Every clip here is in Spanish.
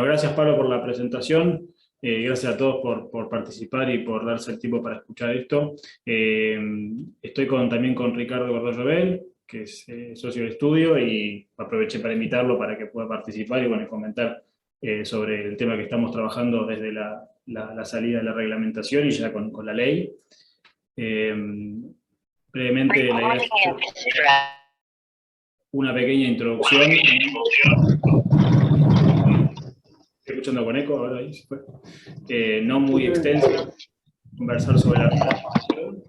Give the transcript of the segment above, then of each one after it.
gracias Pablo por la presentación. Gracias a todos por participar y por darse el tiempo para escuchar esto. Estoy también con Ricardo Gordollo, que es socio del estudio, y aproveché para invitarlo para que pueda participar y bueno, comentar sobre el tema que estamos trabajando desde la salida de la reglamentación y ya con la ley. Brevemente, la idea es una pequeña introducción. Estoy escuchando con eco, ahora ahí se fue. No muy extensa, conversar sobre la reglamentación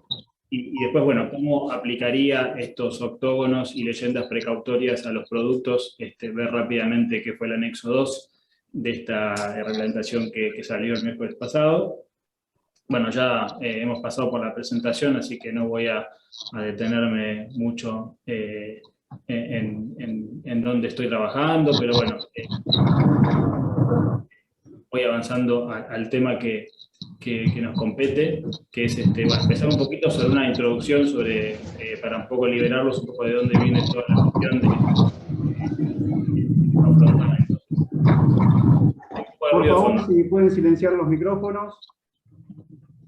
y después, bueno, cómo aplicaría estos octógonos y leyendas precautorias a los productos, ver rápidamente qué fue el anexo 2 de esta reglamentación que salió el miércoles pasado. Bueno, ya hemos pasado por la presentación, así que no voy a detenerme mucho en dónde estoy trabajando, pero bueno, voy avanzando al tema que nos compete, que es empezar un poquito sobre una introducción para un poco liberarlos un poco de dónde viene toda la cuestión de afrontamiento. Por favor, si pueden silenciar los micrófonos.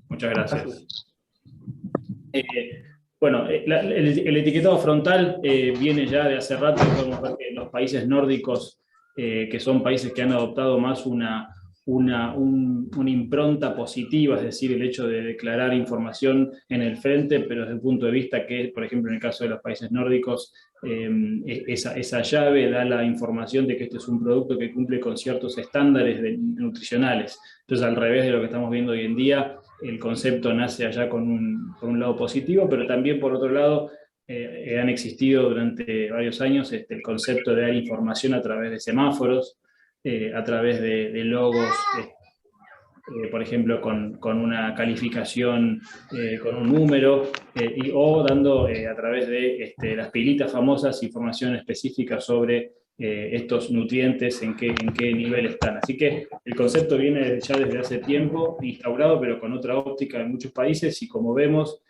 Muchas gracias. Bueno, el etiquetado frontal viene ya de hace rato. Podemos ver que los países nórdicos, que son países que han adoptado más una impronta positiva, es decir, el hecho de declarar información en el frente, pero desde el punto de vista que, por ejemplo, en el caso de los países nórdicos, esa llave da la información de que este es un producto que cumple con ciertos estándares nutricionales. Entonces, al revés de lo que estamos viendo hoy en día, el concepto nace allá por un lado positivo, pero también por otro lado han existido durante varios años el concepto de dar información a través de semáforos, a través de logos, por ejemplo, con una calificación, con un número, o dando a través de las pilitas famosas información específica sobre estos nutrientes, en qué nivel están. Así que el concepto viene ya desde hace tiempo instaurado, pero con otra óptica en muchos países, y como vemos,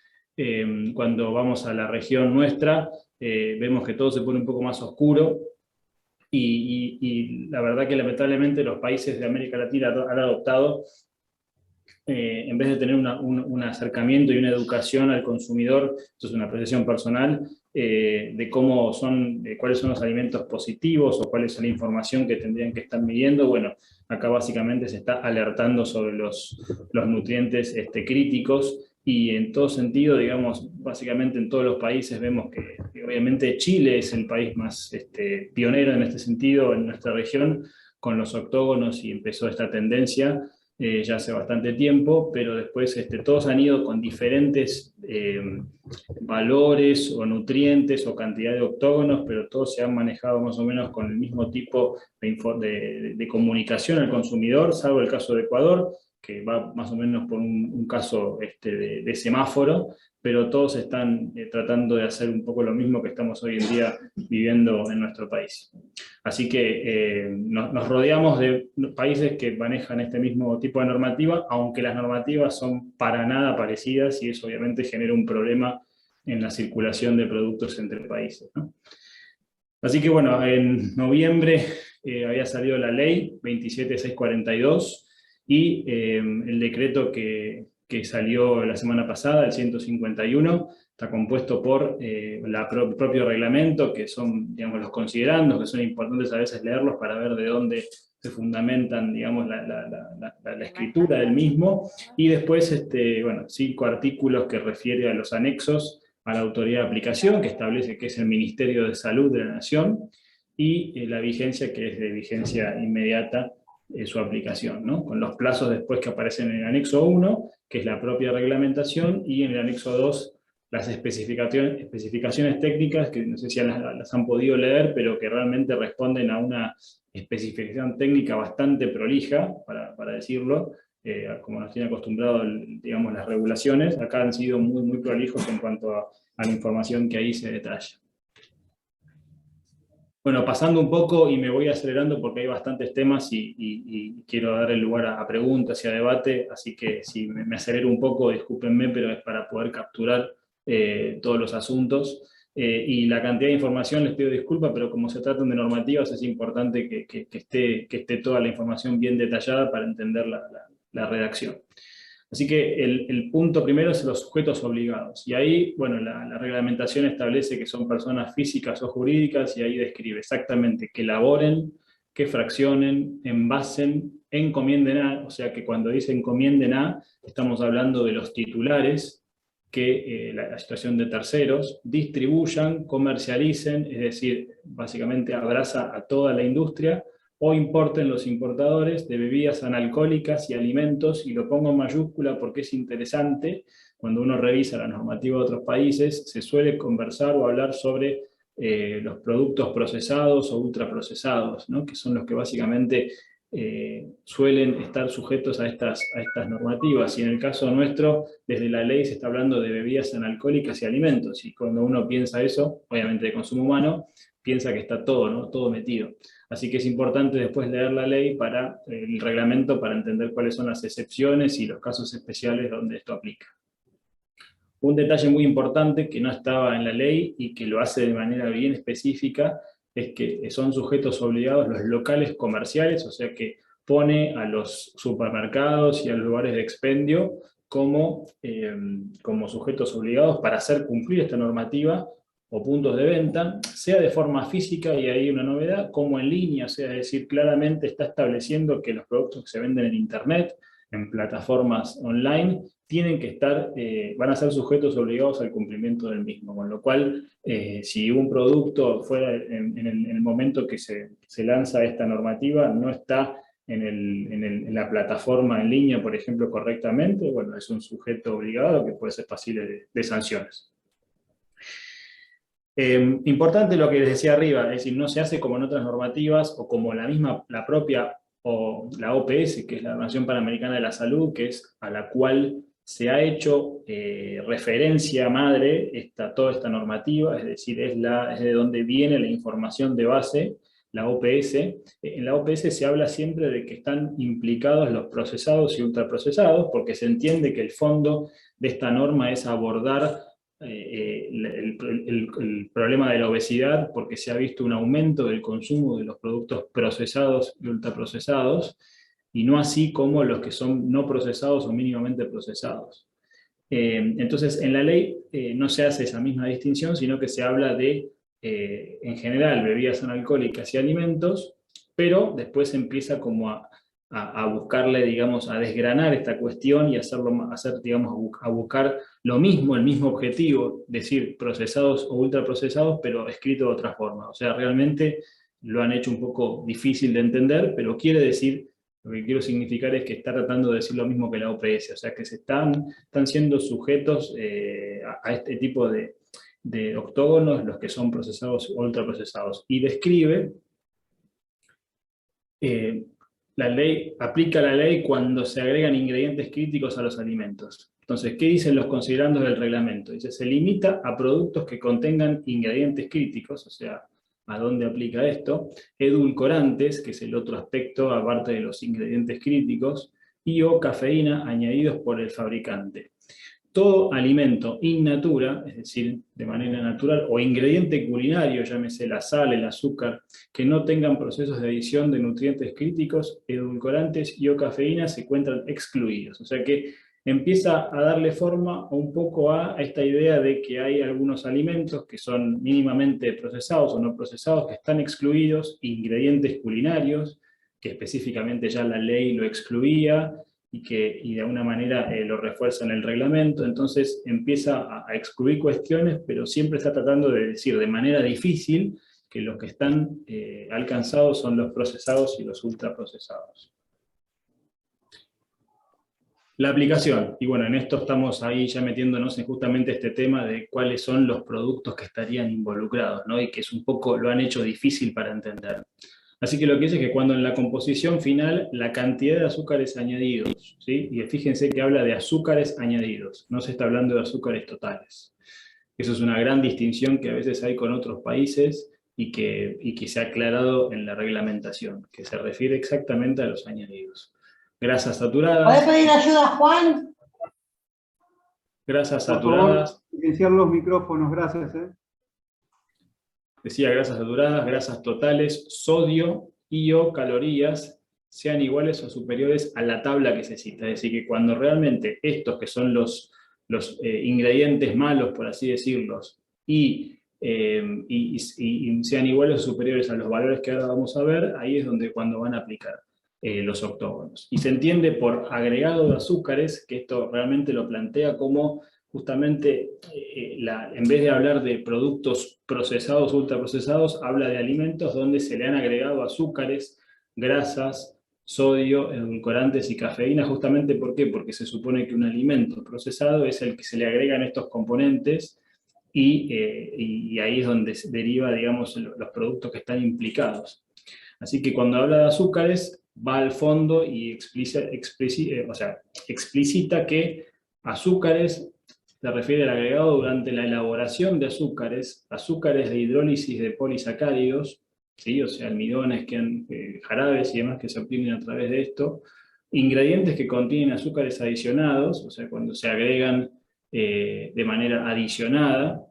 cuando vamos a la región nuestra, vemos que todo se pone un poco más oscuro, y la verdad que lamentablemente los países de América Latina han adoptado, en vez de tener un acercamiento y una educación al consumidor, esto es una apreciación personal, de cuáles son los alimentos positivos o cuál es la información que tendrían que estar midiendo. Bueno, acá básicamente se está alertando sobre los nutrientes críticos, y en todo sentido, digamos, básicamente en todos los países vemos que obviamente Chile es el país más pionero en este sentido en nuestra región, con los octógonos, y empezó esta tendencia ya hace bastante tiempo, pero después todos han ido con diferentes valores o nutrientes o cantidad de octógonos, pero todos se han manejado más o menos con el mismo tipo de comunicación al consumidor, salvo el caso de Ecuador, que va más o menos por un caso de semáforo, pero todos están tratando de hacer un poco lo mismo que estamos hoy en día viviendo en nuestro país. Así que nos rodeamos de países que manejan este mismo tipo de normativa, aunque las normativas son para nada parecidas, y eso obviamente genera un problema en la circulación de productos entre países, ¿no? Así que bueno, en noviembre había salido la ley 27642, y el decreto que salió la semana pasada, el 151, está compuesto por el propio reglamento, que son, digamos, los considerandos, que son importantes a veces leerlos para ver de dónde se fundamentan, digamos, la escritura del mismo, y después, bueno, 5 artículos que refiere a los anexos a la autoridad de aplicación, que establece que es el Ministerio de Salud de la Nación, y la vigencia, que es de vigencia inmediata, su aplicación, ¿no? Con los plazos después que aparecen en el anexo 1, que es la propia reglamentación, y en el anexo 2, las especificaciones técnicas, que no sé si las han podido leer, pero que realmente responden a una especificación técnica bastante prolija, para decirlo, como nos tiene acostumbrado, digamos, las regulaciones. Acá han sido muy, muy prolijos en cuanto a la información que ahí se detalla. Bueno, pasando un poco, y me voy acelerando porque hay bastantes temas y quiero dar el lugar a preguntas y a debate, así que si me acelero un poco, discúlpenme, pero es para poder capturar todos los asuntos. y la cantidad de información, les pido disculpas, pero como se tratan de normativas, es importante que esté toda la información bien detallada para entender la redacción. Así que el punto primero es los sujetos obligados. Y ahí, bueno, la reglamentación establece que son personas físicas o jurídicas, y ahí describe exactamente que elaboren, que fraccionen, envasen, encomienden a, o sea que cuando dice encomienden a, estamos hablando de los titulares, que la situación de terceros, distribuyan, comercialicen, es decir, básicamente abraza a toda la industria, o importen los importadores de bebidas analcohólicas y alimentos, y lo pongo en mayúscula porque es interesante. Cuando uno revisa la normativa de otros países, se suele conversar o hablar sobre los productos procesados o ultraprocesados, ¿no? Que son los que básicamente suelen estar sujetos a estas normativas. Y en el caso nuestro, desde la ley se está hablando de bebidas analcohólicas y alimentos, y cuando uno piensa eso, obviamente de consumo humano, piensa que está todo, ¿no? Todo metido. Así que es importante después leer la ley, el reglamento, para entender cuáles son las excepciones y los casos especiales donde esto aplica. Un detalle muy importante que no estaba en la ley y que lo hace de manera bien específica es que son sujetos obligados los locales comerciales, o sea que pone a los supermercados y a los lugares de expendio como sujetos obligados para hacer cumplir esta normativa, o puntos de venta, sea de forma física, y ahí una novedad, como en línea, o sea, es decir, claramente está estableciendo que los productos que se venden en Internet, en plataformas online, tienen que estar, van a ser sujetos obligados al cumplimiento del mismo, con lo cual, si un producto fuera en el momento que se lanza esta normativa, no está en la plataforma en línea, por ejemplo, correctamente, bueno, es un sujeto obligado que puede ser pasible de sanciones. Importante lo que les decía arriba, es decir, no se hace como en otras normativas, o como la propia, o la OPS, que es la Organización Panamericana de la Salud, que es a la cual se ha hecho referencia madre toda esta normativa, es decir, es de donde viene la información de base, la OPS. En la OPS se habla siempre de que están implicados los procesados y ultraprocesados, porque se entiende que el fondo de esta norma es abordar el problema de la obesidad, porque se ha visto un aumento del consumo de los productos procesados y ultraprocesados, y no así como los que son no procesados o mínimamente procesados. Entonces, en la ley no se hace esa misma distinción, sino que se habla de, en general, bebidas analcohólicas y alimentos, pero después se empieza como a buscarle, digamos, a desgranar esta cuestión y digamos, a buscar lo mismo, el mismo objetivo, decir procesados o ultraprocesados, pero escrito de otra forma. O sea, realmente lo han hecho un poco difícil de entender, pero quiere decir, lo que quiero significar es que está tratando de decir lo mismo que la OPS, o sea, que están siendo sujetos a este tipo de octógonos, los que son procesados o ultraprocesados. Y describe... aplica la ley cuando se agregan ingredientes críticos a los alimentos. Entonces, ¿qué dicen los considerandos del reglamento? Dice, se limita a productos que contengan ingredientes críticos, o sea, ¿a dónde aplica esto? Edulcorantes, que es el otro aspecto, aparte de los ingredientes críticos, y o cafeína añadidos por el fabricante. Todo alimento in natura, es decir, de manera natural, o ingrediente culinario, llámese la sal, el azúcar, que no tengan procesos de adición de nutrientes críticos, edulcorantes y o cafeína, se encuentran excluidos. O sea que empieza a darle forma un poco a esta idea de que hay algunos alimentos que son mínimamente procesados o no procesados, que están excluidos, ingredientes culinarios, que específicamente ya la ley lo excluía, y de alguna manera lo refuerza en el reglamento. Entonces empieza a excluir cuestiones, pero siempre está tratando de decir de manera difícil que los que están alcanzados son los procesados y los ultraprocesados. La aplicación, y bueno, en esto estamos ahí ya metiéndonos en justamente este tema de cuáles son los productos que estarían involucrados, ¿no? Y que es un poco, lo han hecho difícil para entender. Así que lo que dice es que cuando en la composición final la cantidad de azúcares añadidos, ¿sí? Y fíjense que habla de azúcares añadidos, no se está hablando de azúcares totales. Eso es una gran distinción que a veces hay con otros países y que se ha aclarado en la reglamentación, que se refiere exactamente a los añadidos. Grasas saturadas. ¿Puedes pedir ayuda, Juan? Grasas Por saturadas. favor, silenciar los micrófonos, gracias. decía grasas saturadas, grasas totales, sodio y o calorías sean iguales o superiores a la tabla que se cita. Es decir, que cuando realmente estos que son los ingredientes malos, por así decirlos, y sean iguales o superiores a los valores que ahora vamos a ver, ahí es donde cuando van a aplicar los octógonos. Y se entiende por agregado de azúcares, que esto realmente lo plantea como justamente, en vez de hablar de productos procesados, ultraprocesados, habla de alimentos donde se le han agregado azúcares, grasas, sodio, edulcorantes y cafeína. Justamente, ¿por qué? Porque se supone que un alimento procesado es el que se le agregan estos componentes y ahí es donde se deriva, digamos, los productos que están implicados. Así que cuando habla de azúcares, va al fondo y explicita que azúcares se refiere al agregado durante la elaboración de azúcares, azúcares de hidrólisis de polisacáridos, ¿sí? O sea, almidones, jarabes y demás que se obtienen a través de esto, ingredientes que contienen azúcares adicionados, o sea, cuando se agregan de manera adicionada,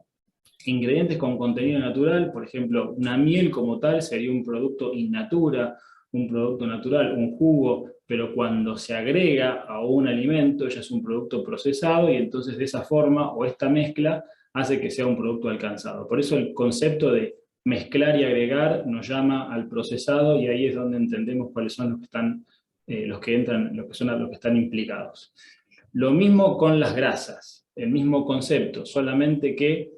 ingredientes con contenido natural, por ejemplo, una miel como tal sería un producto in natura, un producto natural, un jugo, pero cuando se agrega a un alimento ya es un producto procesado y entonces de esa forma o esta mezcla hace que sea un producto alcanzado. Por eso el concepto de mezclar y agregar nos llama al procesado y ahí es donde entendemos cuáles son los que están, los que entran, los que están implicados. Lo mismo con las grasas, el mismo concepto, solamente que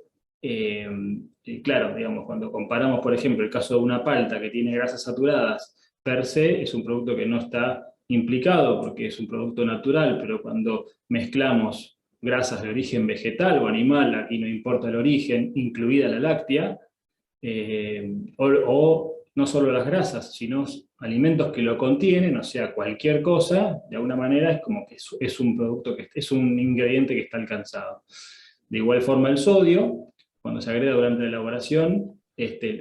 claro, digamos, cuando comparamos, por ejemplo, el caso de una palta que tiene grasas saturadas per se, es un producto que no está implicado porque es un producto natural, pero cuando mezclamos grasas de origen vegetal o animal, aquí no importa el origen, incluida la láctea, o no solo las grasas, sino alimentos que lo contienen, o sea, cualquier cosa, de alguna manera es como que es un producto, que es un ingrediente que está alcanzado. De igual forma el sodio, cuando se agrega durante la elaboración,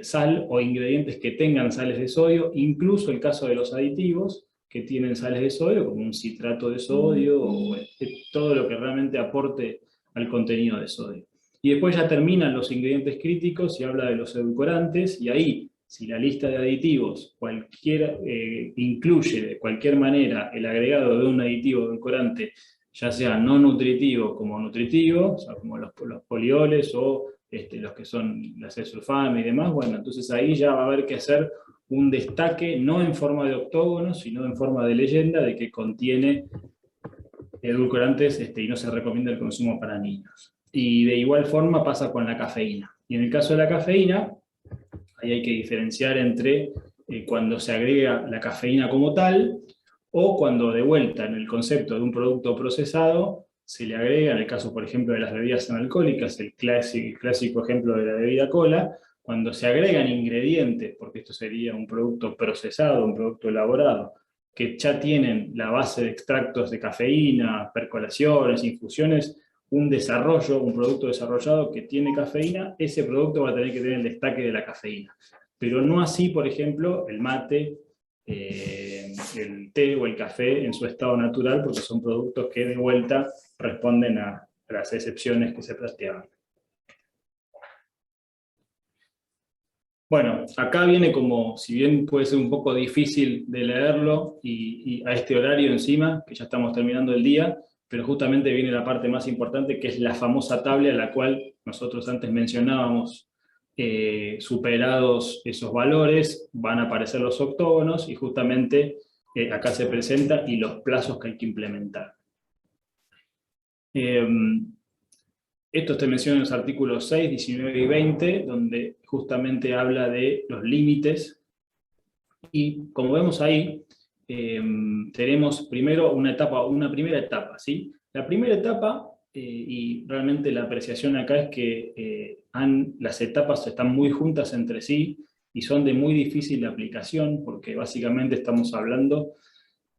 sal o ingredientes que tengan sales de sodio, incluso el caso de los aditivos que tienen sales de sodio, como un citrato de sodio, o todo lo que realmente aporte al contenido de sodio. Y después ya terminan los ingredientes críticos y habla de los edulcorantes, y ahí, si la lista de aditivos incluye de cualquier manera el agregado de un aditivo edulcorante, ya sea no nutritivo como nutritivo, o sea, como los polioles o los que son las sulfame y demás, bueno, entonces ahí ya va a haber que hacer un destaque, no en forma de octógono, sino en forma de leyenda, de que contiene edulcorantes y no se recomienda el consumo para niños. Y de igual forma pasa con la cafeína. Y en el caso de la cafeína, ahí hay que diferenciar entre cuando se agrega la cafeína como tal, o cuando de vuelta en el concepto de un producto procesado, se le agrega, en el caso por ejemplo de las bebidas analcohólicas, el clásico ejemplo de la bebida cola, cuando se agregan ingredientes, porque esto sería un producto procesado, un producto elaborado, que ya tienen la base de extractos de cafeína, percolaciones, infusiones, un desarrollo, un producto desarrollado que tiene cafeína, ese producto va a tener que tener el destaque de la cafeína. Pero no así, por ejemplo, el mate, el té o el café en su estado natural, porque son productos que de vuelta responden a las excepciones que se planteaban. Bueno, acá viene como, si bien puede ser un poco difícil de leerlo y a este horario encima, que ya estamos terminando el día, pero justamente viene la parte más importante, que es la famosa tabla a la cual nosotros antes mencionábamos. Superados esos valores, van a aparecer los octógonos y justamente acá se presenta y los plazos que hay que implementar. Esto te menciona en los artículos 6, 19 y 20, donde justamente habla de los límites. Y como vemos ahí, tenemos primero una primera etapa, ¿sí? La primera etapa, y realmente la apreciación acá es que las etapas están muy juntas entre sí y son de muy difícil aplicación, porque básicamente estamos hablando,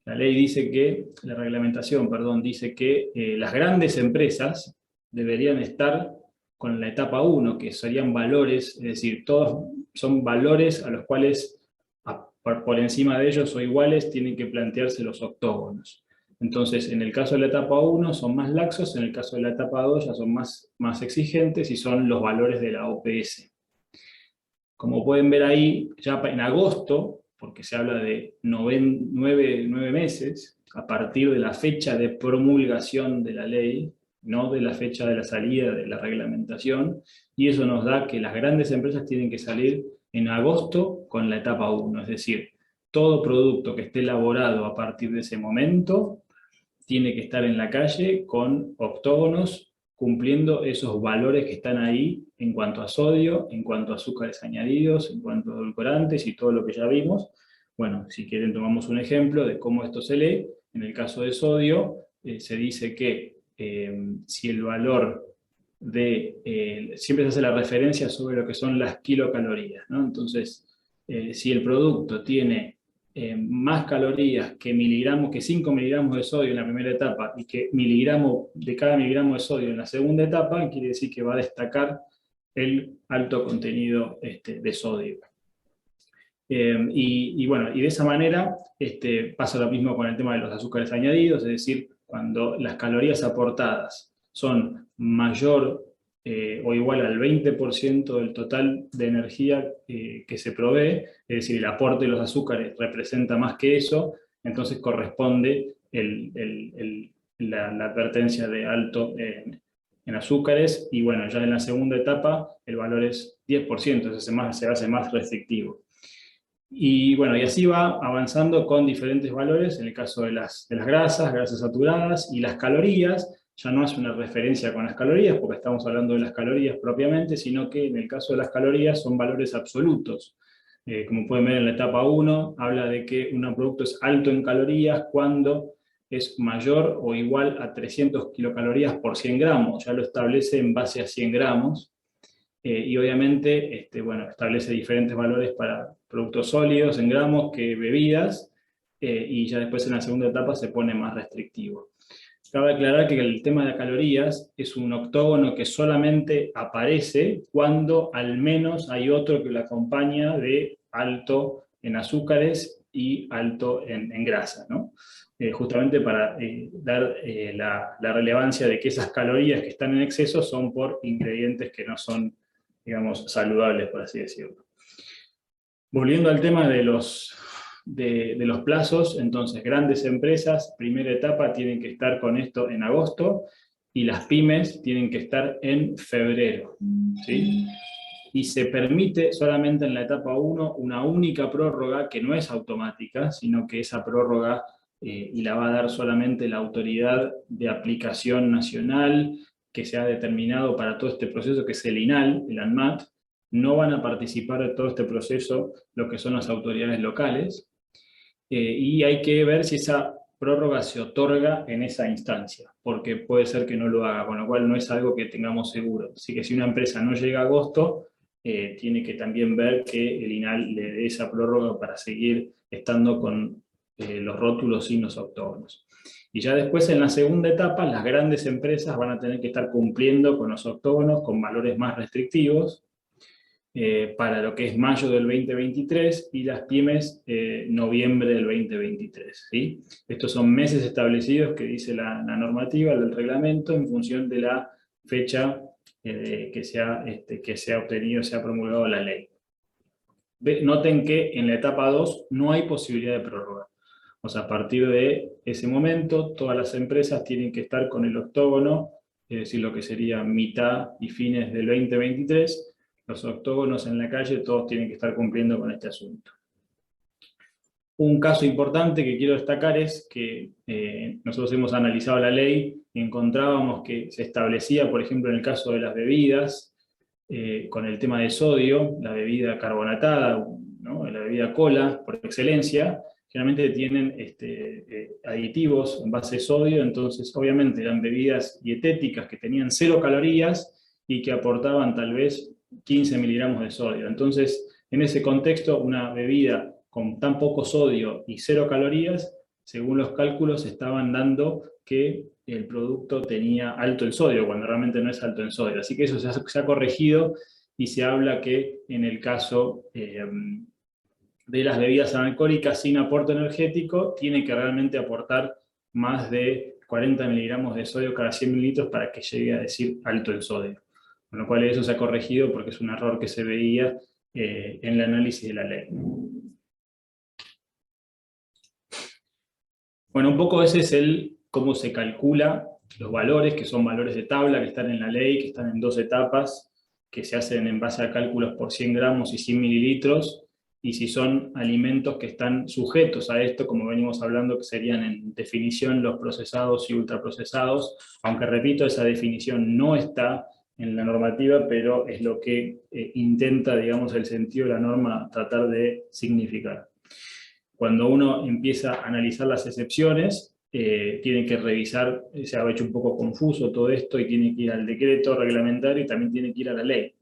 la ley dice que, la reglamentación, perdón, dice que las grandes empresas deberían estar con la etapa 1, que serían valores, es decir, todos son valores a los cuales por encima de ellos o iguales tienen que plantearse los octógonos. Entonces, en el caso de la etapa 1 son más laxos, en el caso de la etapa 2 ya son más exigentes y son los valores de la OPS. Como pueden ver ahí, ya en agosto, porque se habla de 9 meses, a partir de la fecha de promulgación de la ley, no de la fecha de la salida de la reglamentación, y eso nos da que las grandes empresas tienen que salir en agosto con la etapa 1, es decir, todo producto que esté elaborado a partir de ese momento tiene que estar en la calle con octógonos cumpliendo esos valores que están ahí en cuanto a sodio, en cuanto a azúcares añadidos, en cuanto a edulcorantes y todo lo que ya vimos. Bueno, si quieren tomamos un ejemplo de cómo esto se lee. En el caso de sodio, se dice que si el valor siempre se hace la referencia sobre lo que son las kilocalorías, ¿no? Entonces, si el producto tiene más calorías que miligramos, que 5 miligramos de sodio en la primera etapa y que de cada miligramo de sodio en la segunda etapa, quiere decir que va a destacar el alto contenido de sodio. Bueno, y de esa manera pasa lo mismo con el tema de los azúcares añadidos, es decir, cuando las calorías aportadas son mayor o igual al 20% del total de energía que se provee, es decir, el aporte de los azúcares representa más que eso, entonces corresponde la advertencia de alto en azúcares, y bueno, ya en la segunda etapa el valor es 10%, entonces se hace más restrictivo. Y bueno, y así va avanzando con diferentes valores, en el caso de las grasas saturadas, y las calorías, ya no es una referencia con las calorías, porque estamos hablando de las calorías propiamente, sino que en el caso de las calorías son valores absolutos. Como pueden ver en la etapa 1, habla de que un producto es alto en calorías cuando es mayor o igual a 300 kilocalorías por 100 gramos, ya lo establece en base a 100 gramos, y obviamente bueno, establece diferentes valores para productos sólidos en gramos que bebidas, y ya después en la segunda etapa se pone más restrictivo. Cabe aclarar que el tema de calorías es un octógono que solamente aparece cuando al menos hay otro que lo acompaña de alto en azúcares y alto en grasa, ¿no? Justamente para dar la relevancia de que esas calorías que están en exceso son por ingredientes que no son, digamos, saludables, por así decirlo. Volviendo al tema de los plazos, entonces grandes empresas, primera etapa, tienen que estar con esto en agosto, y las pymes tienen que estar en febrero, ¿sí? Y se permite solamente en la etapa 1 una única prórroga que no es automática, sino que esa prórroga y la va a dar solamente la autoridad de aplicación nacional que se ha determinado para todo este proceso, que es el INAL, el ANMAT. No van a participar de todo este proceso lo que son las autoridades locales, y hay que ver si esa prórroga se otorga en esa instancia, porque puede ser que no lo haga, con lo cual no es algo que tengamos seguro. Así que si una empresa no llega a agosto, tiene que también ver que el INAL le dé esa prórroga para seguir estando con los rótulos sin los octógonos. Y ya después, en la segunda etapa, las grandes empresas van a tener que estar cumpliendo con los octógonos con valores más restrictivos, para lo que es mayo del 2023, y las pymes noviembre del 2023. ¿Sí? Estos son meses establecidos que dice la normativa del reglamento en función de la fecha que se ha obtenido, se ha promulgado la ley. Noten que en la etapa 2 no hay posibilidad de prórroga. O sea, a partir de ese momento, todas las empresas tienen que estar con el octógono, es decir, lo que sería mitad y fines del 2023, los octógonos en la calle, todos tienen que estar cumpliendo con este asunto. Un caso importante que quiero destacar es que nosotros hemos analizado la ley y encontrábamos que se establecía, por ejemplo, en el caso de las bebidas, con el tema de sodio, la bebida carbonatada, ¿no? La bebida cola, por excelencia, generalmente tienen aditivos en base de sodio, entonces obviamente eran bebidas dietéticas que tenían 0 calorías y que aportaban tal vez 15 miligramos de sodio. Entonces, en ese contexto, una bebida con tan poco sodio y 0 calorías, según los cálculos, estaban dando que el producto tenía alto en sodio, cuando realmente no es alto en sodio. Así que eso se ha corregido, y se habla que en el caso de las bebidas alcohólicas sin aporte energético, tiene que realmente aportar más de 40 miligramos de sodio cada 100 mililitros para que llegue a decir alto en sodio. Con lo cual eso se ha corregido porque es un error que se veía en el análisis de la ley. Bueno, un poco ese es cómo se calcula los valores, que son valores de tabla, que están en la ley, que están en 2 etapas, que se hacen en base a cálculos por 100 gramos y 100 mililitros, y si son alimentos que están sujetos a esto, como venimos hablando, que serían en definición los procesados y ultraprocesados, aunque repito, esa definición no está en la normativa, pero es lo que intenta, digamos, el sentido de la norma tratar de significar. Cuando uno empieza a analizar las excepciones, tiene que revisar, se ha hecho un poco confuso todo esto, y tiene que ir al decreto reglamentario y también tiene que ir a la ley.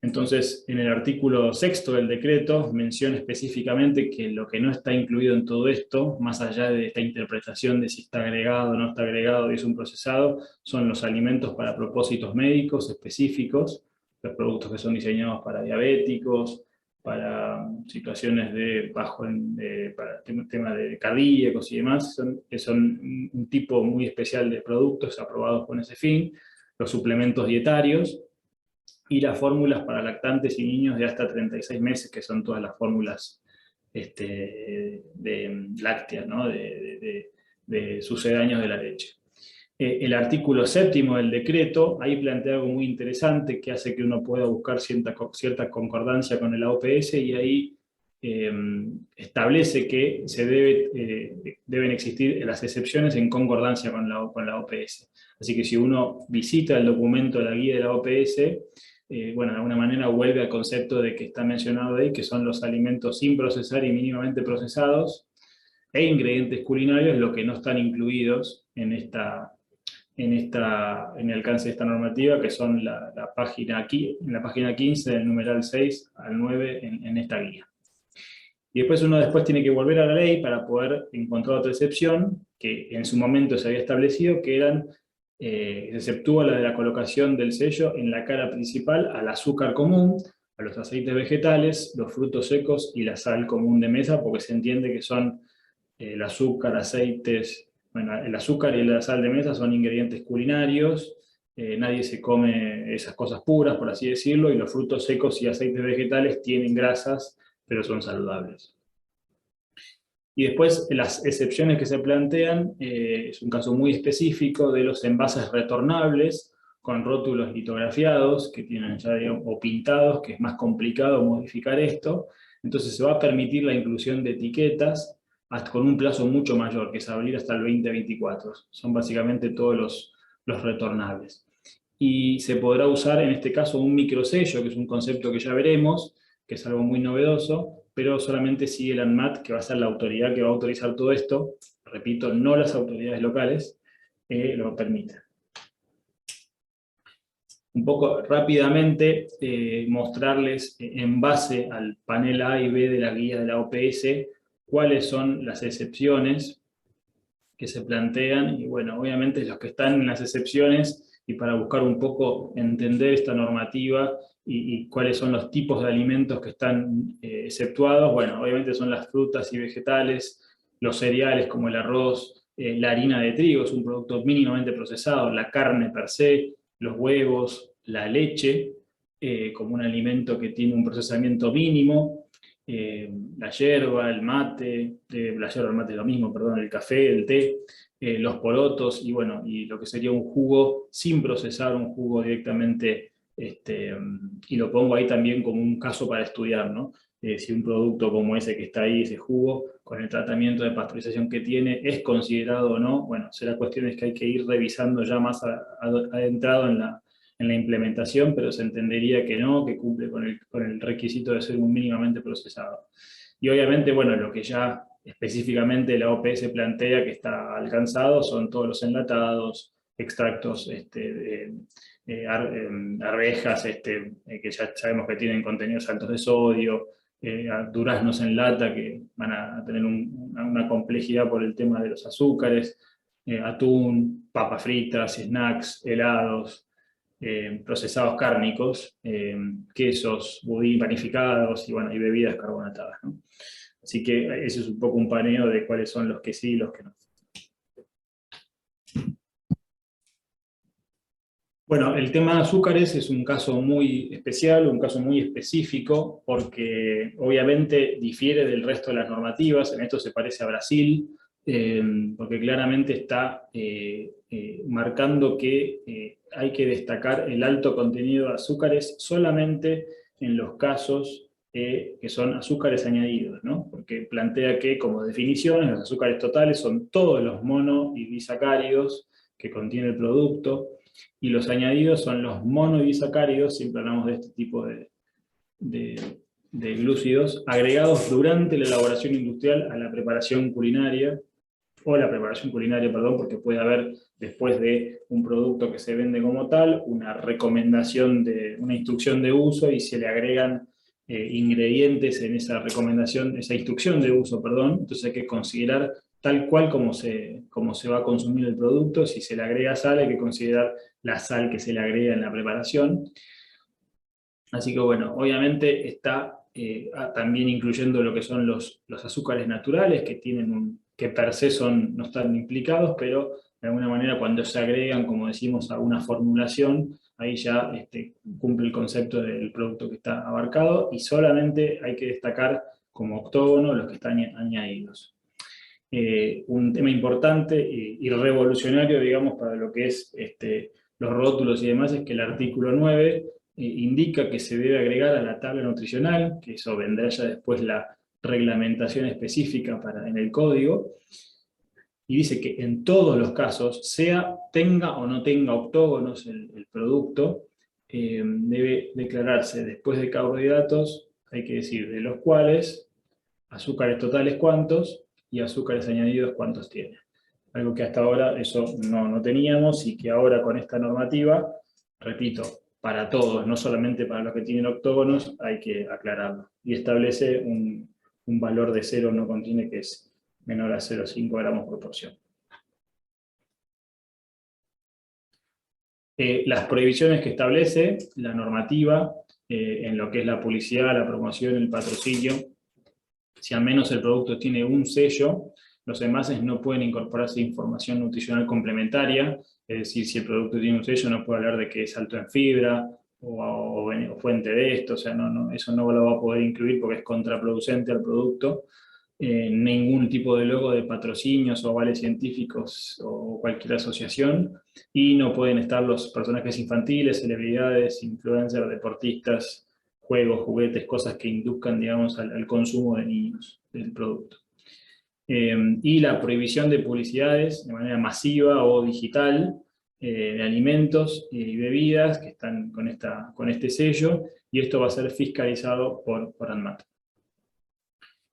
Entonces, en el artículo 6º del decreto menciona específicamente que lo que no está incluido en todo esto, más allá de esta interpretación de si está agregado o no está agregado y es un procesado, son los alimentos para propósitos médicos específicos, los productos que son diseñados para diabéticos, para situaciones de para temas de cardíacos y demás, son un tipo muy especial de productos aprobados con ese fin, los suplementos dietarios, y las fórmulas para lactantes y niños de hasta 36 meses, que son todas las fórmulas de lácteas, ¿no? de sucedáneos de la leche. El artículo 7º del decreto, ahí plantea algo muy interesante que hace que uno pueda buscar cierta concordancia con el AOPS, y ahí establece que deben existir las excepciones en concordancia con la OPS. Así que si uno visita el documento de la guía de la OPS, bueno, de alguna manera vuelve al concepto de que está mencionado ahí, que son los alimentos sin procesar y mínimamente procesados, e ingredientes culinarios, lo que no están incluidos en el alcance de esta normativa, que son la página 15, del numeral 6 al 9 en esta guía. Y después uno tiene que volver a la ley para poder encontrar otra excepción, que en su momento se había establecido, que se exceptúa la de la colocación del sello en la cara principal al azúcar común, a los aceites vegetales, los frutos secos y la sal común de mesa, porque se entiende que son el azúcar, aceites, bueno, el azúcar y la sal de mesa son ingredientes culinarios, nadie se come esas cosas puras, por así decirlo, y los frutos secos y aceites vegetales tienen grasas, pero son saludables. Y después, las excepciones que se plantean, es un caso muy específico de los envases retornables, con rótulos litografiados, que tienen ya, digamos, o pintados, que es más complicado modificar esto. Entonces se va a permitir la inclusión de etiquetas hasta con un plazo mucho mayor, que es abrir hasta el 2024. Son básicamente todos los retornables. Y se podrá usar en este caso un microsello, que es un concepto que ya veremos, que es algo muy novedoso, pero solamente si el ANMAT, que va a ser la autoridad que va a autorizar todo esto, repito, no las autoridades locales, lo permiten. Un poco rápidamente mostrarles en base al panel A y B de la guía de la OPS cuáles son las excepciones que se plantean, y bueno, obviamente los que están en las excepciones, y para buscar un poco entender esta normativa y cuáles son los tipos de alimentos que están exceptuados, bueno, obviamente son las frutas y vegetales, los cereales como el arroz, la harina de trigo es un producto mínimamente procesado, la carne per se, los huevos, la leche, como un alimento que tiene un procesamiento mínimo, la yerba, el mate, el mate es lo mismo, perdón, el café, el té, los porotos, y bueno, y lo que sería un jugo sin procesar, un jugo directamente, y lo pongo ahí también como un caso para estudiar, ¿no? Si un producto como ese que está ahí, ese jugo, con el tratamiento de pasteurización que tiene, es considerado o no, bueno, será cuestiones que hay que ir revisando ya más adentrado en la implementación, pero se entendería que no, que cumple con el requisito de ser un mínimamente procesado. Y obviamente, bueno, lo que ya específicamente la OPS plantea que está alcanzado son todos los enlatados, extractos arvejas, que ya sabemos que tienen contenidos altos de sodio, duraznos en lata que van a tener una complejidad por el tema de los azúcares, atún, papas fritas, snacks, helados, procesados cárnicos, quesos, budín panificados y, bueno, y bebidas carbonatadas, ¿no? Así que ese es un poco un paneo de cuáles son los que sí y los que no. Bueno, el tema de azúcares es un caso muy especial, un caso muy específico, porque obviamente difiere del resto de las normativas. En esto se parece a Brasil, porque claramente está marcando que hay que destacar el alto contenido de azúcares solamente en los casos que son azúcares añadidos, ¿no? Porque plantea que, como definición, los azúcares totales son todos los mono y disacáridos que contiene el producto, y los añadidos son los monodisacáridos, siempre hablamos de este tipo de glúcidos, agregados durante la elaboración industrial a la preparación culinaria, o la preparación culinaria, perdón, porque puede haber, después de un producto que se vende como tal, una recomendación, una instrucción de uso, y se le agregan ingredientes en esa recomendación, esa instrucción de uso, perdón. Entonces hay que considerar tal cual como se va a consumir el producto. Si se le agrega sal, hay que considerar la sal que se le agrega en la preparación. Así que bueno, obviamente está también incluyendo lo que son los azúcares naturales, que que per se no están implicados, pero de alguna manera cuando se agregan, como decimos, a una formulación, ahí ya cumple el concepto del producto que está abarcado, y solamente hay que destacar como octógono los que están añadidos. Un tema importante y revolucionario, digamos, para lo que es los rótulos y demás, es que el artículo 9 indica que se debe agregar a la tabla nutricional, que eso vendrá ya después la reglamentación específica en el código, y dice que en todos los casos, tenga o no tenga octógonos el producto, debe declararse después de carbohidratos, hay que decir de los cuales, azúcares totales cuántos, y azúcares añadidos cuántos tiene. Algo que hasta ahora eso no teníamos, y que ahora con esta normativa, repito, para todos, no solamente para los que tienen octógonos, hay que aclararlo. Y establece un valor de 0 no contiene, que es menor a 0,5 gramos por porción. Las prohibiciones que establece la normativa en lo que es la publicidad, la promoción, el patrocinio, si al menos el producto tiene un sello, los envases no pueden incorporarse información nutricional complementaria, es decir, si el producto tiene un sello no puede hablar de que es alto en fibra o fuente de esto, o sea, eso no lo va a poder incluir porque es contraproducente al producto. Ningún tipo de logo de patrocinios o avales científicos o cualquier asociación, y no pueden estar los personajes infantiles, celebridades, influencers, deportistas, juegos, juguetes, cosas que induzcan, digamos, al consumo de niños del producto. Y la prohibición de publicidades de manera masiva o digital de alimentos y bebidas que están con este sello, y esto va a ser fiscalizado por ANMAT,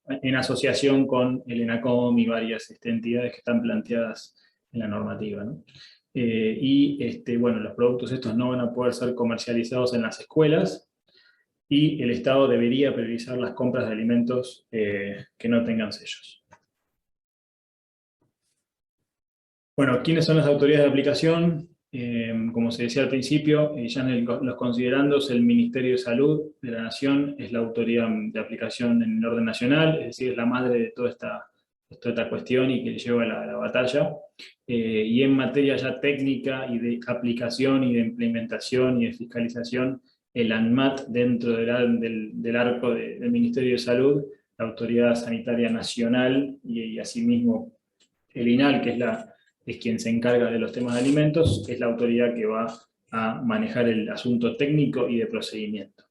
en asociación con el ENACOM y varias entidades que están planteadas en la normativa, ¿no? Bueno, los productos estos no van a poder ser comercializados en las escuelas, y el Estado debería priorizar las compras de alimentos que no tengan sellos. Bueno, ¿quiénes son las autoridades de aplicación? Como se decía al principio, ya en los considerandos, el Ministerio de Salud de la Nación es la autoridad de aplicación en el orden nacional, es decir, es la madre de toda esta cuestión y que lleva la batalla. Y en materia ya técnica y de aplicación y de implementación y de fiscalización, el ANMAT, dentro del arco del Ministerio de Salud, la Autoridad Sanitaria Nacional, y asimismo el INAL, que es quien se encarga de los temas de alimentos, es la autoridad que va a manejar el asunto técnico y de procedimiento.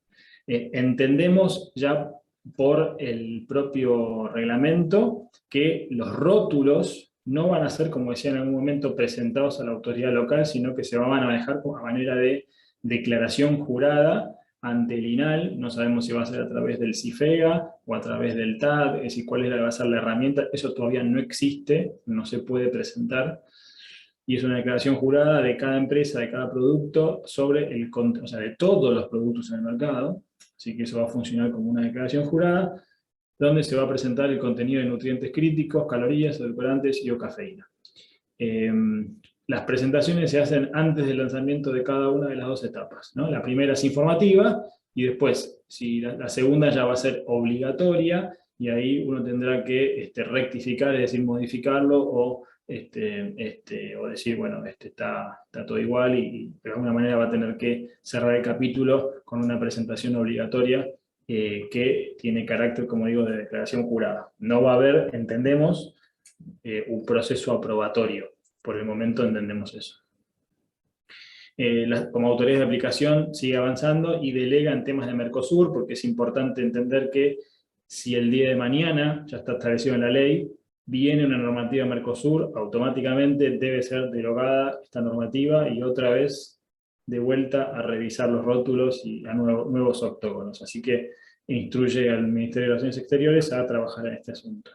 Entendemos ya por el propio reglamento que los rótulos no van a ser, como decía en algún momento, presentados a la autoridad local, sino que se van a manejar a manera de declaración jurada ante el INAL. No sabemos si va a ser a través del CIFEGA o a través del TAD, es decir, cuál va a ser la herramienta. Eso todavía no existe, no se puede presentar, y es una declaración jurada de cada empresa, de cada producto, sobre de todos los productos en el mercado. Así que eso va a funcionar como una declaración jurada, donde se va a presentar el contenido de nutrientes críticos, calorías, edulcorantes y o cafeína. Las presentaciones se hacen antes del lanzamiento de cada una de las dos etapas, ¿no? La primera es informativa, y después, si la segunda ya va a ser obligatoria, y ahí uno tendrá que rectificar, es decir, modificarlo o o decir, bueno, está todo igual, pero de alguna manera va a tener que cerrar el capítulo con una presentación obligatoria que tiene carácter, como digo, de declaración jurada. No va a haber, entendemos, un proceso aprobatorio. Por el momento entendemos eso. Como autoridad de aplicación sigue avanzando y delega en temas de Mercosur, porque es importante entender que si el día de mañana, ya está establecido en la ley, viene una normativa Mercosur, automáticamente debe ser derogada esta normativa y otra vez de vuelta a revisar los rótulos y a nuevos octógonos. Así que instruye al Ministerio de Relaciones Exteriores a trabajar en este asunto.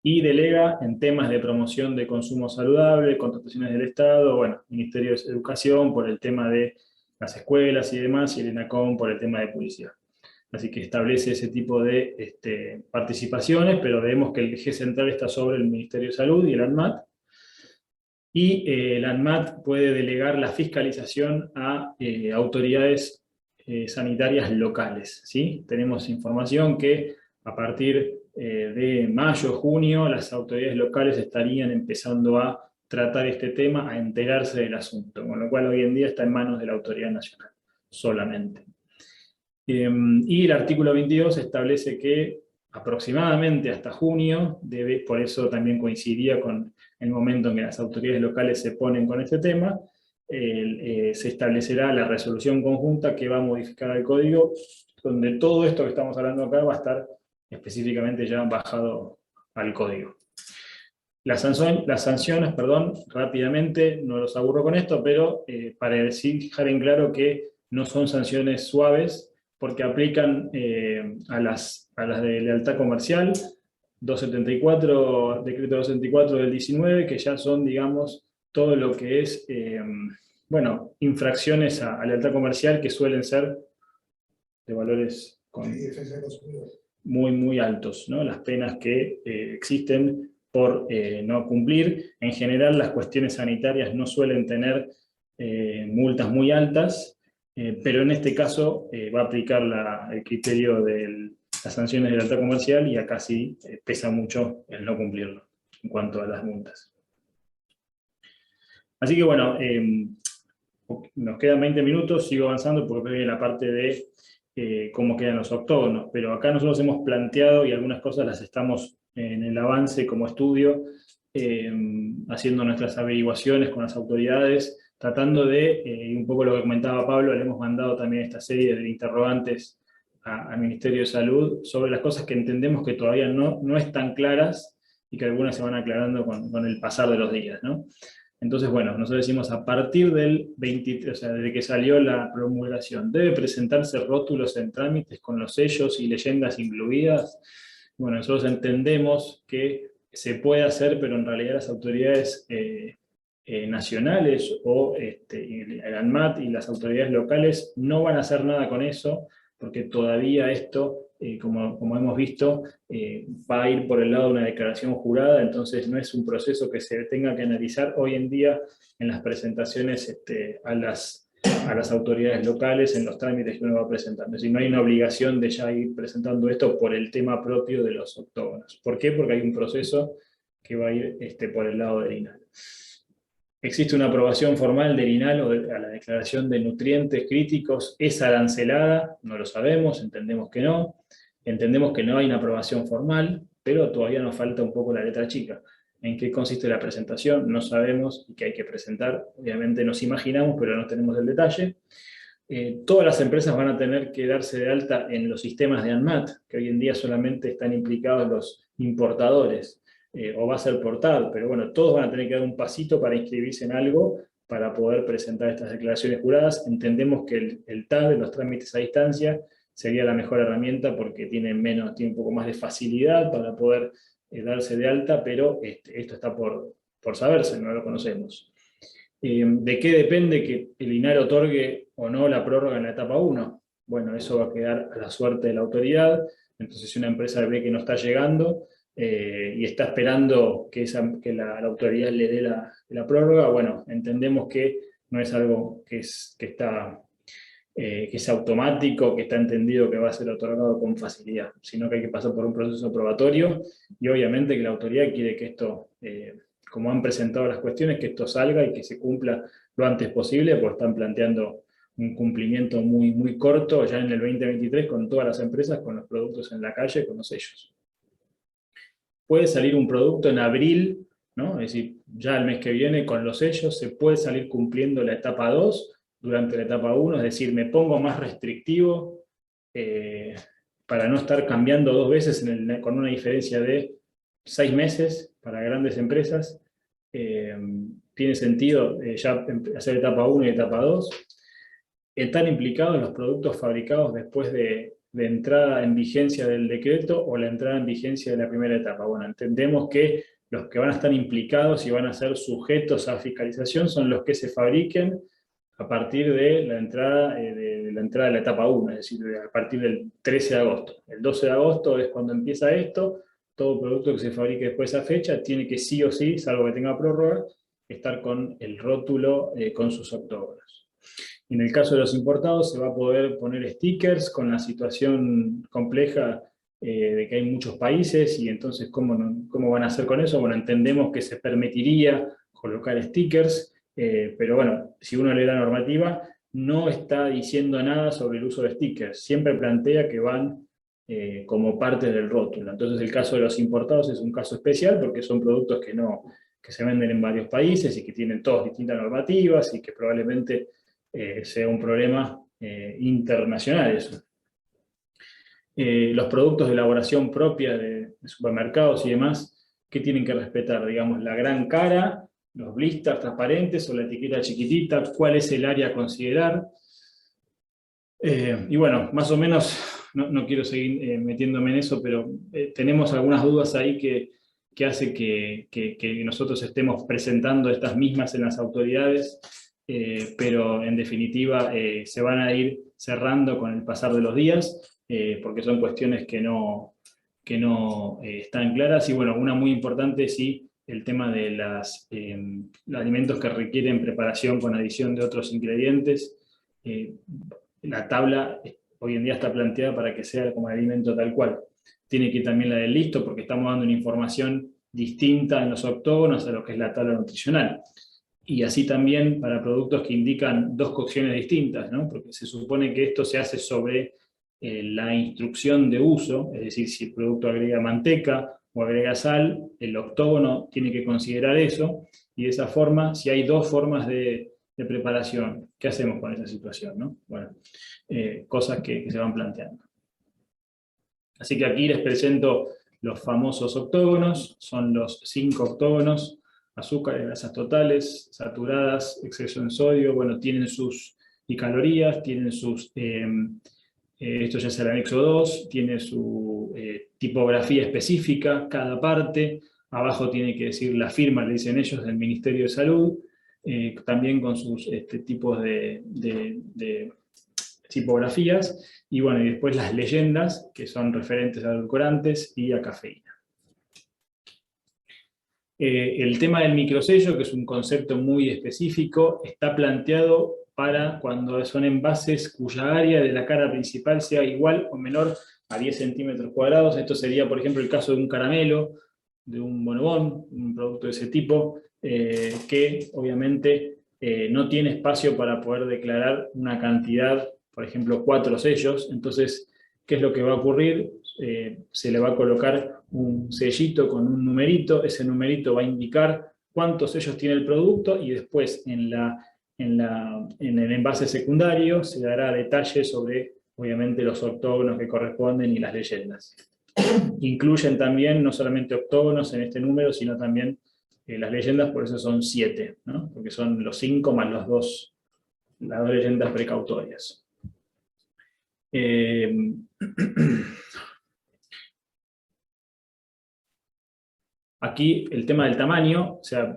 Y delega en temas de promoción de consumo saludable, contrataciones del Estado, bueno, Ministerio de Educación por el tema de las escuelas y demás, y el ENACOM por el tema de publicidad. Así que establece ese tipo de participaciones, pero vemos que el eje central está sobre el Ministerio de Salud y el ANMAT. Y el ANMAT puede delegar la fiscalización a autoridades sanitarias locales, ¿sí? Tenemos información que a partir de mayo, junio, las autoridades locales estarían empezando a tratar este tema, a enterarse del asunto, con lo cual hoy en día está en manos de la autoridad nacional solamente. Y el artículo 22 establece que aproximadamente hasta junio, por eso también coincidía con el momento en que las autoridades locales se ponen con este tema, se establecerá la resolución conjunta que va a modificar el código, donde todo esto que estamos hablando acá va a estar específicamente ya bajado al código. Las sanciones, rápidamente, no los aburro con esto, pero para dejar en claro que no son sanciones suaves, porque aplican a las de lealtad comercial, 274, decreto 274 del 19, que ya son, digamos, todo lo que es, infracciones a lealtad comercial que suelen ser de valores muy, muy altos, ¿no? Las penas que existen por no cumplir. En general, las cuestiones sanitarias no suelen tener multas muy altas, pero en este caso va a aplicar el criterio de las sanciones de lealtad comercial y acá sí pesa mucho el no cumplirlo en cuanto a las multas. Así que bueno, nos quedan 20 minutos, sigo avanzando porque viene la parte de cómo quedan los octógonos, pero acá nosotros hemos planteado y algunas cosas las estamos en el avance como estudio, haciendo nuestras averiguaciones con las autoridades, tratando de, un poco lo que comentaba Pablo, le hemos mandado también esta serie de interrogantes al Ministerio de Salud sobre las cosas que entendemos que todavía no están claras y que algunas se van aclarando con el pasar de los días, ¿no? Entonces, bueno, nosotros decimos a partir del 23, o sea, desde que salió la promulgación, ¿debe presentarse rótulos en trámites con los sellos y leyendas incluidas? Bueno, nosotros entendemos que se puede hacer, pero en realidad las autoridades nacionales o el ANMAT y las autoridades locales no van a hacer nada con eso, porque todavía esto, como hemos visto, va a ir por el lado de una declaración jurada, entonces no es un proceso que se tenga que analizar hoy en día en las presentaciones a las autoridades locales, en los trámites que uno va presentando. Es decir, no hay una obligación de ya ir presentando esto por el tema propio de los octógonos. ¿Por qué? Porque hay un proceso que va a ir por el lado del INAL. ¿Existe una aprobación formal del INAL o a la declaración de nutrientes críticos? ¿Es arancelada? No lo sabemos, entendemos que no. Entendemos que no hay una aprobación formal, pero todavía nos falta un poco la letra chica. ¿En qué consiste la presentación? No sabemos y qué hay que presentar. Obviamente nos imaginamos, pero no tenemos el detalle. Todas las empresas van a tener que darse de alta en los sistemas de ANMAT, que hoy en día solamente están implicados los importadores. O va a ser portal, pero bueno, todos van a tener que dar un pasito para inscribirse en algo para poder presentar estas declaraciones juradas. Entendemos que el TAD, los trámites a distancia, sería la mejor herramienta porque tiene un poco más de facilidad para poder darse de alta, pero esto está por saberse, no lo conocemos. ¿De qué depende que el INAL otorgue o no la prórroga en la etapa 1? Bueno, eso va a quedar a la suerte de la autoridad. Entonces, si una empresa ve que no está llegando, y está esperando que la autoridad le dé la prórroga, bueno, entendemos que no es algo que está que es automático, que está entendido que va a ser otorgado con facilidad, sino que hay que pasar por un proceso probatorio, y obviamente que la autoridad quiere que esto, como han presentado las cuestiones, que esto salga y que se cumpla lo antes posible, porque están planteando un cumplimiento muy, muy corto ya en el 2023 con todas las empresas, con los productos en la calle, con los sellos. Puede salir un producto en abril, ¿no? Es decir, ya el mes que viene con los sellos se puede salir cumpliendo la etapa 2 durante la etapa 1, es decir, me pongo más restrictivo para no estar cambiando 2 veces con una diferencia de 6 meses para grandes empresas. Tiene sentido ya hacer etapa 1 y etapa 2. ¿Están implicados los productos fabricados después de entrada en vigencia del decreto o la entrada en vigencia de la primera etapa? Bueno, entendemos que los que van a estar implicados y van a ser sujetos a fiscalización son los que se fabriquen a partir de la entrada de la etapa 1, es decir, a partir del 13 de agosto. El 12 de agosto es cuando empieza esto. Todo producto que se fabrique después de esa fecha tiene que sí o sí, salvo que tenga prórroga, estar con el rótulo con sus octógonos. En el caso de los importados se va a poder poner stickers con la situación compleja de que hay muchos países, y entonces ¿cómo van a hacer con eso? Bueno, entendemos que se permitiría colocar stickers, pero bueno, si uno lee la normativa, no está diciendo nada sobre el uso de stickers, siempre plantea que van como parte del rótulo. Entonces el caso de los importados es un caso especial porque son productos que se venden en varios países y que tienen todas distintas normativas y que probablemente sea un problema internacional eso. Los productos de elaboración propia de supermercados y demás, ¿qué tienen que respetar? Digamos, la gran cara, los blisters transparentes o la etiqueta chiquitita, ¿cuál es el área a considerar? Y bueno, más o menos, no quiero seguir metiéndome en eso, pero tenemos algunas dudas ahí que hace que nosotros estemos presentando estas mismas en las autoridades, pero en definitiva se van a ir cerrando con el pasar de los días, porque son cuestiones que no están claras. Y bueno, una muy importante sí, el tema de los alimentos que requieren preparación con adición de otros ingredientes. La tabla hoy en día está planteada para que sea como el alimento tal cual. Tiene que ir también la del listo, porque estamos dando una información distinta en los octógonos a lo que es la tabla nutricional. Y así también para productos que indican 2 cocciones distintas, ¿no? Porque se supone que esto se hace sobre la instrucción de uso, es decir, si el producto agrega manteca o agrega sal, el octógono tiene que considerar eso, y de esa forma, si hay 2 formas de preparación, ¿qué hacemos con esa situación, no? Bueno, cosas que se van planteando. Así que aquí les presento los famosos octógonos, son los 5 octógonos: azúcares, grasas totales, saturadas, exceso en sodio, bueno, tienen sus, y calorías, tienen sus, esto ya es el anexo 2, tiene su tipografía específica, cada parte, abajo tiene que decir la firma, le dicen ellos, del Ministerio de Salud, también con sus tipos de tipografías, y bueno, y después las leyendas, que son referentes a edulcorantes y a cafeína. El tema del microsello, que es un concepto muy específico, está planteado para cuando son envases cuya área de la cara principal sea igual o menor a 10 centímetros cuadrados. Esto sería, por ejemplo, el caso de un caramelo, de un bonobón, un producto de ese tipo, que obviamente no tiene espacio para poder declarar una cantidad, por ejemplo, 4 sellos. Entonces, ¿qué es lo que va a ocurrir? Se le va a colocar un sellito con un numerito, ese numerito va a indicar cuántos sellos tiene el producto, y después en el envase secundario se dará detalle sobre, obviamente, los octógonos que corresponden y las leyendas. Incluyen también no solamente octógonos en este número, sino también las leyendas, por eso son 7, ¿no? Porque son los 5 más las dos leyendas precautorias. Aquí el tema del tamaño, o sea,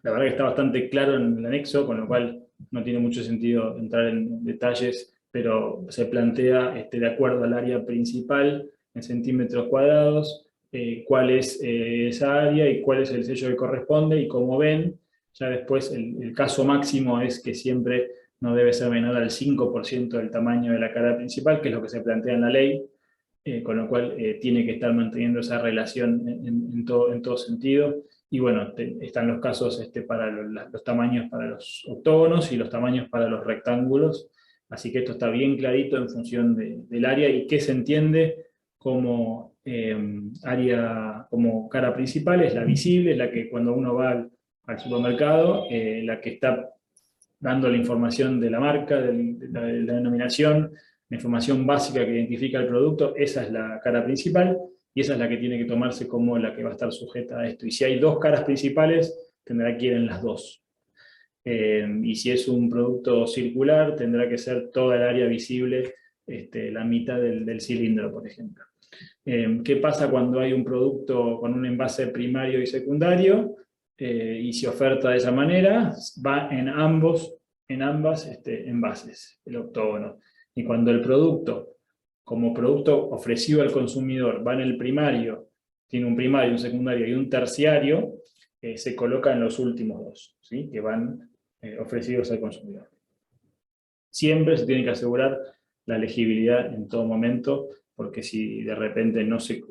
la verdad que está bastante claro en el anexo, con lo cual no tiene mucho sentido entrar en detalles, pero se plantea de acuerdo al área principal en centímetros cuadrados, cuál es esa área y cuál es el sello que corresponde, y como ven, ya después el caso máximo es que siempre no debe ser menor al 5% del tamaño de la cara principal, que es lo que se plantea en la ley, con lo cual tiene que estar manteniendo esa relación en todo sentido. Y bueno, están los casos para los tamaños para los octógonos y los tamaños para los rectángulos, así que esto está bien clarito en función del área y qué se entiende como área, como cara principal, es la visible, es la que cuando uno va al supermercado, la que está dando la información de la marca, de la denominación, la información básica que identifica el producto, esa es la cara principal, y esa es la que tiene que tomarse como la que va a estar sujeta a esto. Y si hay dos caras principales, tendrá que ir en las dos. Y si es un producto circular, tendrá que ser toda el área visible, la mitad del cilindro, por ejemplo. ¿Qué pasa cuando hay un producto con un envase primario y secundario? Y se oferta de esa manera, va en ambas envases, el octógono. Y cuando el producto, como producto ofrecido al consumidor, va en el primario, tiene un primario, un secundario y un terciario, se coloca en los últimos dos, ¿sí? Que van ofrecidos al consumidor. Siempre se tiene que asegurar la legibilidad en todo momento, porque si de repente no se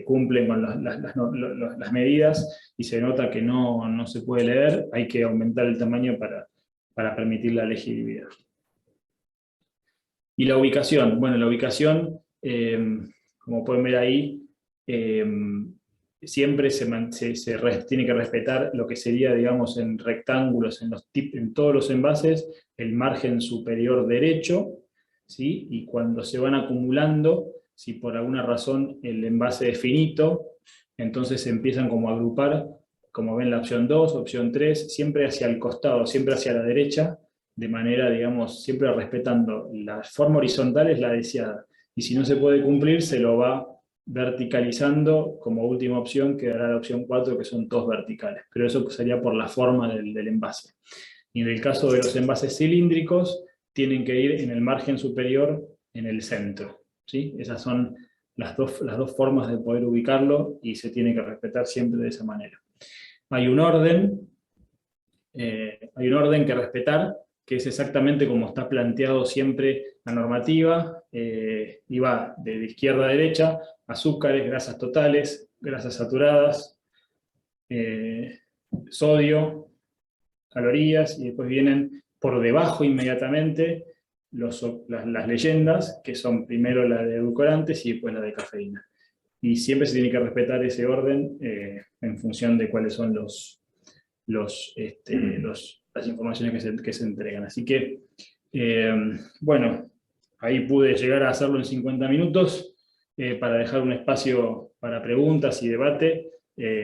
cumplen con las medidas y se nota que no se puede leer, hay que aumentar el tamaño para permitir la legibilidad. Y la ubicación, bueno, la ubicación, como pueden ver ahí, siempre tiene que respetar lo que sería, digamos, en rectángulos, en todos los envases, el margen superior derecho, ¿sí? Y cuando se van acumulando, si por alguna razón el envase es finito, entonces se empiezan como a agrupar, como ven la opción 2, opción 3, siempre hacia el costado, siempre hacia la derecha, de manera, digamos, siempre respetando la forma horizontal es la deseada. Y si no se puede cumplir, se lo va verticalizando, como última opción quedará la opción 4, que son todos verticales, pero eso sería por la forma del envase. Y en el caso de los envases cilíndricos, tienen que ir en el margen superior, en el centro, ¿sí? Esas son las dos formas de poder ubicarlo y se tiene que respetar siempre de esa manera. Hay un orden que respetar, que es exactamente como está planteado siempre la normativa, y va de izquierda a derecha: azúcares, grasas totales, grasas saturadas, sodio, calorías, y después vienen por debajo inmediatamente las leyendas, que son primero la de edulcorantes y después la de cafeína. Y siempre se tiene que respetar ese orden en función de cuáles son las informaciones que se entregan. Así que, bueno, ahí pude llegar a hacerlo en 50 minutos para dejar un espacio para preguntas y debate.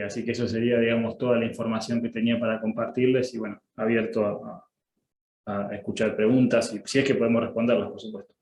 Así que eso sería, digamos, toda la información que tenía para compartirles y, bueno, abierto a escuchar preguntas y si es que podemos responderlas, por supuesto.